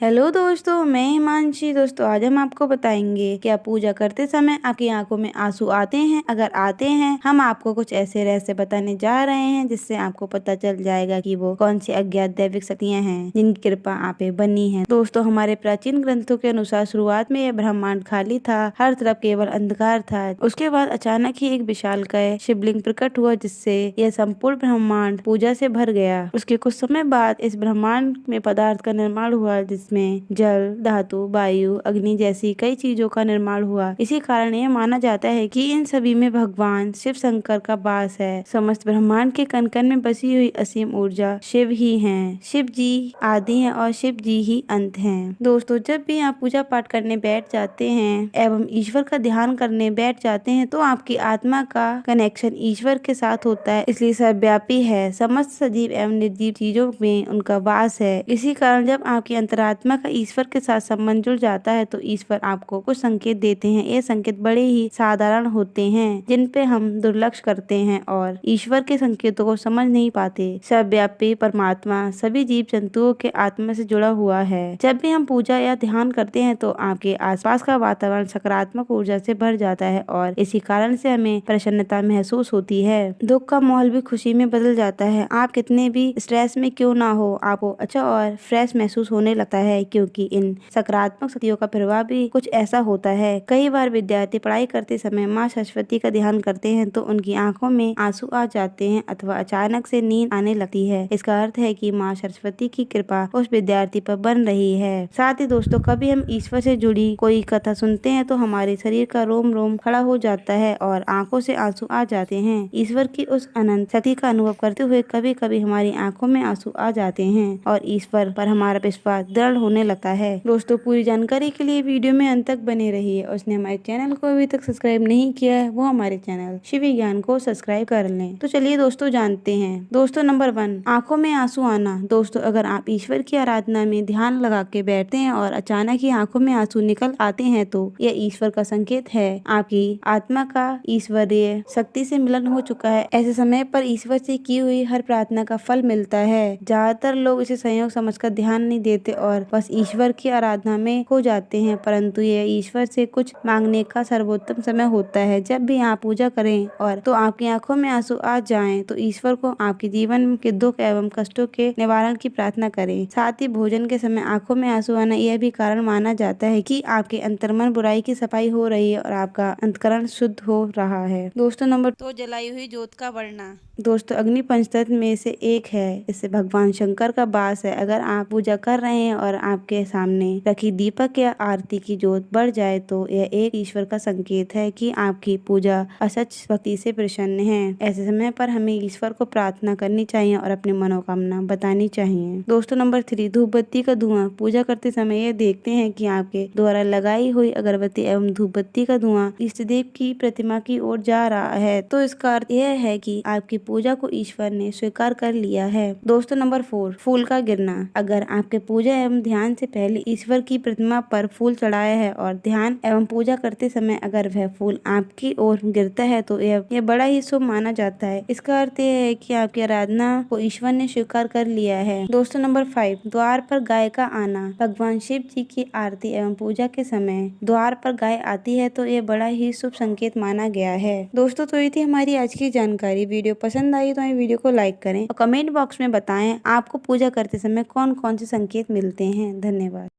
Hello दोस्तों, मैं हिमांशी। दोस्तों आज हम आपको बताएंगे क्या पूजा करते समय आपकी आंखों में आंसू आते हैं। अगर आते हैं, हम आपको कुछ ऐसे रहस्य बताने जा रहे हैं जिससे आपको पता चल जाएगा कि वो कौन सी अज्ञात दैविक शक्तियाँ हैं जिनकी कृपा आप पे बनी है। दोस्तों हमारे प्राचीन ग्रंथों के अनुसार शुरुआत में यह ब्रह्मांड खाली था, हर तरफ केवल अंधकार था। उसके बाद अचानक ही एक विशालकाय शिवलिंग प्रकट हुआ जिससे यह संपूर्ण ब्रह्मांड पूजा से भर गया। उसके कुछ समय बाद इस ब्रह्मांड में पदार्थ का निर्माण हुआ जिसमें जल, धातु, वायु, अग्नि जैसी कई चीजों का निर्माण हुआ। इसी कारण यह माना जाता है कि इन सभी में भगवान शिव शंकर का वास है। समस्त ब्रह्मांड के कण कण में बसी हुई असीम ऊर्जा शिव ही हैं। शिव जी आदि हैं और शिव जी ही अंत हैं। दोस्तों जब भी आप पूजा पाठ करने बैठ जाते हैं एवं ईश्वर का ध्यान करने बैठ जाते हैं तो आपकी आत्मा का कनेक्शन ईश्वर के साथ होता है, इसलिए सर्वव्यापी है। समस्त सजीव एवं निर्जीव चीजों में उनका वास है। इसी कारण जब आपकी अंतरात्मा का ईश्वर के साथ संबंध जुड़ जाता है तो ईश्वर आपको कुछ संकेत देते हैं। ये संकेत बड़े ही साधारण होते हैं जिन पे हम दुर्लक्ष करते हैं और ईश्वर के संकेतों को समझ नहीं पाते। सर्वव्यापी परमात्मा सभी जीव जंतुओं के आत्मा से जुड़ा हुआ है। जब भी हम पूजा या ध्यान करते हैं तो आपके आसपास का वातावरण सकारात्मक ऊर्जा से भर जाता है और इसी कारण से हमें प्रसन्नता महसूस होती है। दुख का माहौल भी खुशी में बदल जाता है। आप कितने भी स्ट्रेस में क्यों ना हो, आपको अच्छा और फ्रेश महसूस होने लगता है क्योंकि इन सकारात्मक शक्तियों का प्रभाव भी कुछ ऐसा होता है। कई बार विद्यार्थी पढ़ाई करते समय माँ सरस्वती का ध्यान करते हैं तो उनकी आंखों में आंसू आ जाते हैं अथवा अचानक से नींद आने लगती है। इसका अर्थ है कि माँ सरस्वती की कृपा उस विद्यार्थी पर बन रही है। साथ ही दोस्तों कभी हम ईश्वर से जुड़ी कोई कथा सुनते हैं तो हमारे शरीर का रोम रोम खड़ा हो जाता है और आंखों से आंसू आ जाते हैं। ईश्वर की उस अनंत शक्ति का अनुभव करते हुए कभी कभी हमारी आंखों में आंसू आ जाते हैं और ईश्वर पर हमारा विश्वास दृढ़ होने लगता है। दोस्तों पूरी जानकारी के लिए वीडियो में अंत तक बने रहिए। उसने हमारे चैनल को अभी तक सब्सक्राइब नहीं किया है वो हमारे चैनल शिव विज्ञान को सब्सक्राइब कर लें। तो चलिए दोस्तों जानते हैं। दोस्तों नंबर 1, आंखों में आंसू आना। दोस्तों अगर आप ईश्वर की आराधना में ध्यान लगा के बैठते हैं और अचानक ही आंखों में आंसू निकल आते हैं तो यह ईश्वर का संकेत है। आपकी आत्मा का ईश्वरीय शक्ति से मिलन हो चुका है। ऐसे समय पर ईश्वर से की हुई हर प्रार्थना का फल मिलता है। ज्यादातर लोग इसे संयोग समझकर ध्यान नहीं देते और बस ईश्वर की आराधना में खो जाते हैं, परंतु यह ईश्वर से कुछ मांगने का सर्वोत्तम समय होता है। जब भी आप पूजा करें और तो आपकी आंखों में आंसू आ जाएं तो ईश्वर को आपके जीवन के दुख एवं कष्टों के निवारण की प्रार्थना करें। साथ ही भोजन के समय आंखों में आंसू आना यह भी कारण माना जाता है कि आपके अंतर्मन बुराई की सफाई हो रही है और आपका अंतकरण शुद्ध हो रहा है। दोस्तों नंबर 2, जलाई हुई जोत का वर्णन। दोस्तों अग्नि पंचतत्व में से एक है, इससे भगवान शंकर का वास है। अगर आप पूजा कर रहे हैं और आपके सामने रखी दीपक या आरती की जोत बढ़ जाए तो यह एक ईश्वर का संकेत है कि आपकी पूजा असच भक्ति से प्रसन्न है। ऐसे समय पर हमें ईश्वर को प्रार्थना करनी चाहिए और अपनी मनोकामना बतानी चाहिए। दोस्तों नंबर 3, धूप बत्ती का धुआं। पूजा करते समय यह देखते हैं कि आपके द्वारा लगाई हुई अगरबत्ती एवं धूप बत्ती का धुआं इष्ट देव की प्रतिमा की ओर जा रहा है तो इसका अर्थ यह है कि आपकी पूजा को ईश्वर ने स्वीकार कर लिया है। दोस्तों नंबर 4, फूल का गिरना। अगर आपके पूजा एवं ध्यान से पहले ईश्वर की प्रतिमा पर फूल चढ़ाया है और ध्यान एवं पूजा करते समय अगर वह फूल आपकी ओर गिरता है तो यह बड़ा ही शुभ माना जाता है। इसका अर्थ यह है कि आपकी आराधना को ईश्वर ने स्वीकार कर लिया है। दोस्तों नंबर 5, द्वार पर गाय का आना। भगवान शिव जी की आरती एवं पूजा के समय द्वार पर गाय आती है तो यह बड़ा ही शुभ संकेत माना गया है। दोस्तों तो ये थी हमारी आज की जानकारी। वीडियो पसंद आई तो वीडियो को लाइक करें और कमेंट बॉक्स में बताएं आपको पूजा करते समय कौन कौन से संकेत मिलते हैं। धन्यवाद।